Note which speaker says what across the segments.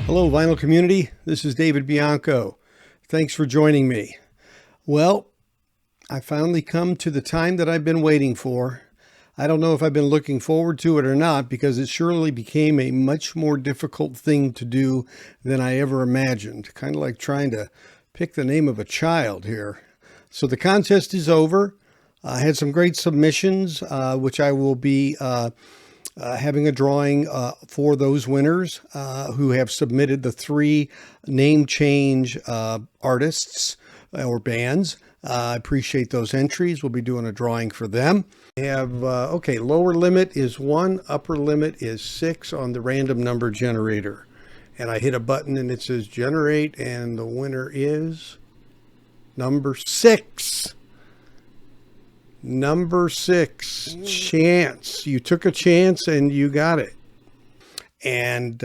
Speaker 1: Hello, vinyl community. This is David Bianco. Thanks for joining me. Well, I finally come to the time that I've been waiting for. I don't know if I've been looking forward to it or not, because it surely became a much more difficult thing to do than I ever imagined. Kind of like trying to pick the name of a child here. So the contest is over. I had some great submissions, which I will be having a drawing for those winners who have submitted the 3 name change artists or bands. I appreciate those entries. We'll be doing a drawing for them. We have, lower limit is 1, upper limit is 6 on the random number generator. And I hit a button and it says generate, and the winner is number 6. Number 6, chance. You took a chance and you got it. And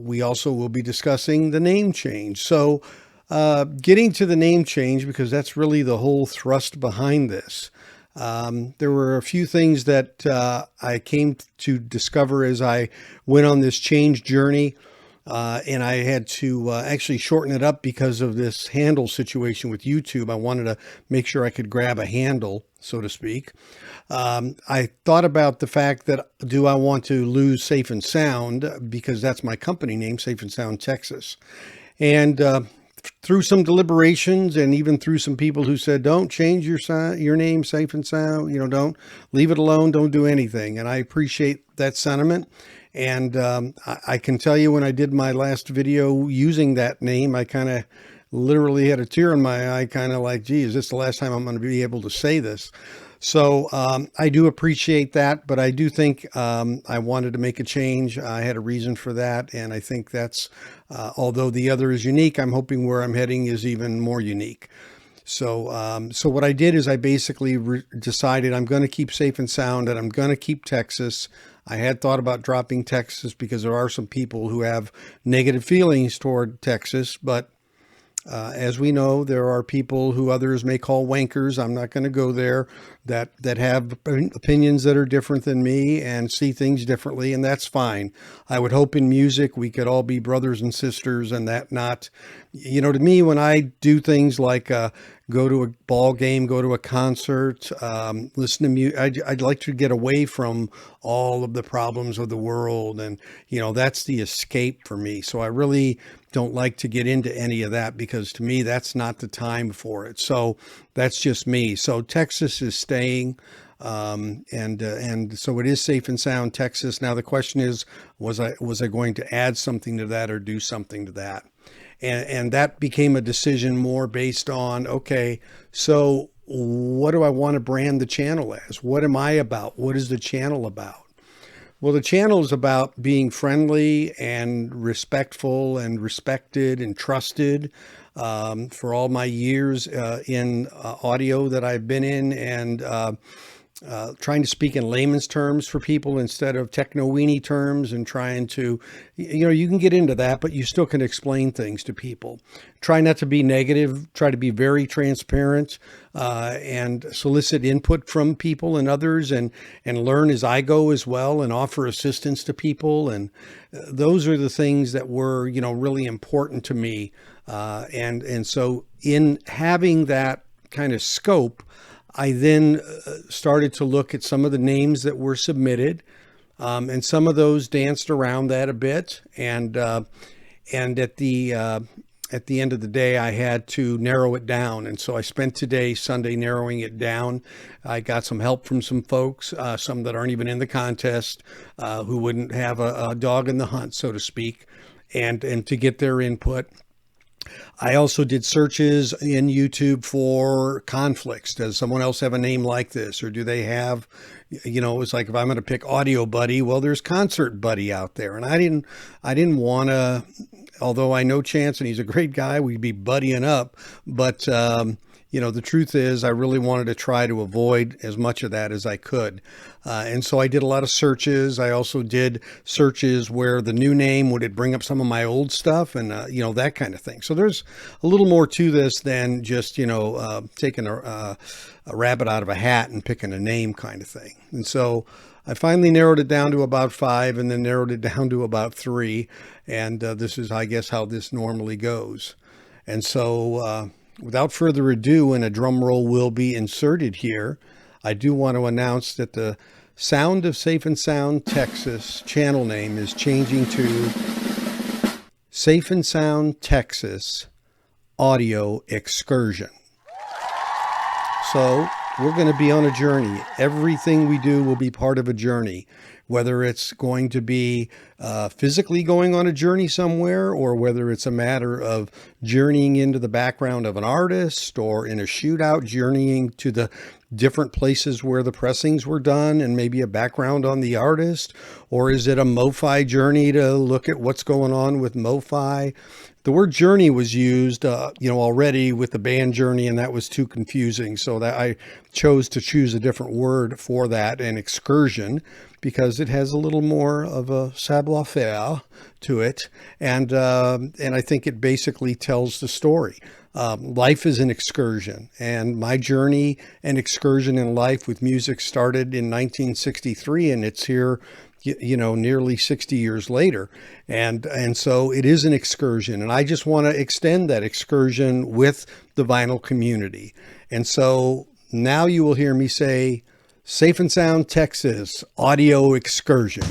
Speaker 1: we also will be discussing the name change. So getting to the name change, because that's really the whole thrust behind this. There were a few things that I came to discover as I went on this change journey. And I had to actually shorten it up because of this handle situation with YouTube. I wanted to make sure I could grab a handle, so to speak. I thought about the fact that, do I want to lose Safe and Sound, because that's my company name, Safe and Sound Texas. And through some deliberations, and even through some people who said, don't change your name, Safe and Sound, don't leave it alone, don't do anything. And I appreciate that sentiment. And I can tell you, when I did my last video using that name, I kind of literally had a tear in my eye, kind of like, gee, is this the last time I'm going to be able to say this? So I do appreciate that, but I do think I wanted to make a change. I had a reason for that. And I think that's, although the other is unique, I'm hoping where I'm heading is even more unique. So what I did is I basically decided I'm going to keep Safe and Sound, and I'm going to keep Texas. I had thought about dropping Texas because there are some people who have negative feelings toward Texas, but as we know, there are people who others may call wankers. I'm not going to go there, that have opinions that are different than me and see things differently, and that's fine. I would hope in music we could all be brothers and sisters, and that not, to me, when I do things like go to a ball game, go to a concert, listen to music, I'd like to get away from all of the problems of the world, and that's the escape for me. So I really don't like to get into any of that, because to me that's not the time for it. So that's just me. So Texas is staying, and so it is Safe and Sound Texas. Now the question is, was I going to add something to that or do something to that? And that became a decision more based on, okay, so what do I want to brand the channel as? What am I about? What is the channel about? Well, the channel is about being friendly and respectful and respected and trusted. For all my years in audio that I've been in, and trying to speak in layman's terms for people instead of techno-weenie terms, and trying to, you can get into that, but you still can explain things to people. Try not to be negative, try to be very transparent, and solicit input from people and others, and learn as I go as well, and offer assistance to people. And those are the things that were, really important to me. And so in having that kind of scope, I then started to look at some of the names that were submitted, and some of those danced around that a bit. And at the end of the day, I had to narrow it down. And so I spent today, Sunday, narrowing it down. I got some help from some folks, some that aren't even in the contest, who wouldn't have a dog in the hunt, so to speak, and to get their input. I also did searches in YouTube for conflicts. Does someone else have a name like this? Or do they have, it's like, if I'm going to pick Audio Buddy, well, there's Concert Buddy out there. And I didn't want to, although I know Chance and he's a great guy, we'd be buddying up. But, the truth is I really wanted to try to avoid as much of that as I could. And so I did a lot of searches. I also did searches where the new name would it bring up some of my old stuff and, that kind of thing. So there's a little more to this than just, taking a rabbit out of a hat and picking a name kind of thing. And so I finally narrowed it down to about 5 and then narrowed it down to about 3. And this is, I guess, how this normally goes. And so without further ado, and a drum roll will be inserted here, I do want to announce that the Sound of Safe and Sound Texas channel name is changing to Safe and Sound Texas Audio Excursion. So we're going to be on a journey. Everything we do will be part of a journey, whether it's going to be physically going on a journey somewhere, or whether it's a matter of journeying into the background of an artist, or in a shootout, journeying to the different places where the pressings were done and maybe a background on the artist, or is it a MoFi journey to look at what's going on with MoFi? The word journey was used, already with the band Journey, and that was too confusing. So that I chose to choose a different word for that, an excursion, because it has a little more of a savoir-faire to it. And I think it basically tells the story. Life is an excursion, and my journey and excursion in life with music started in 1963, and it's here nearly 60 years later. And so it is an excursion, and I just want to extend that excursion with the vinyl community. And so now you will hear me say Safe and Sound Texas Audio Excursion.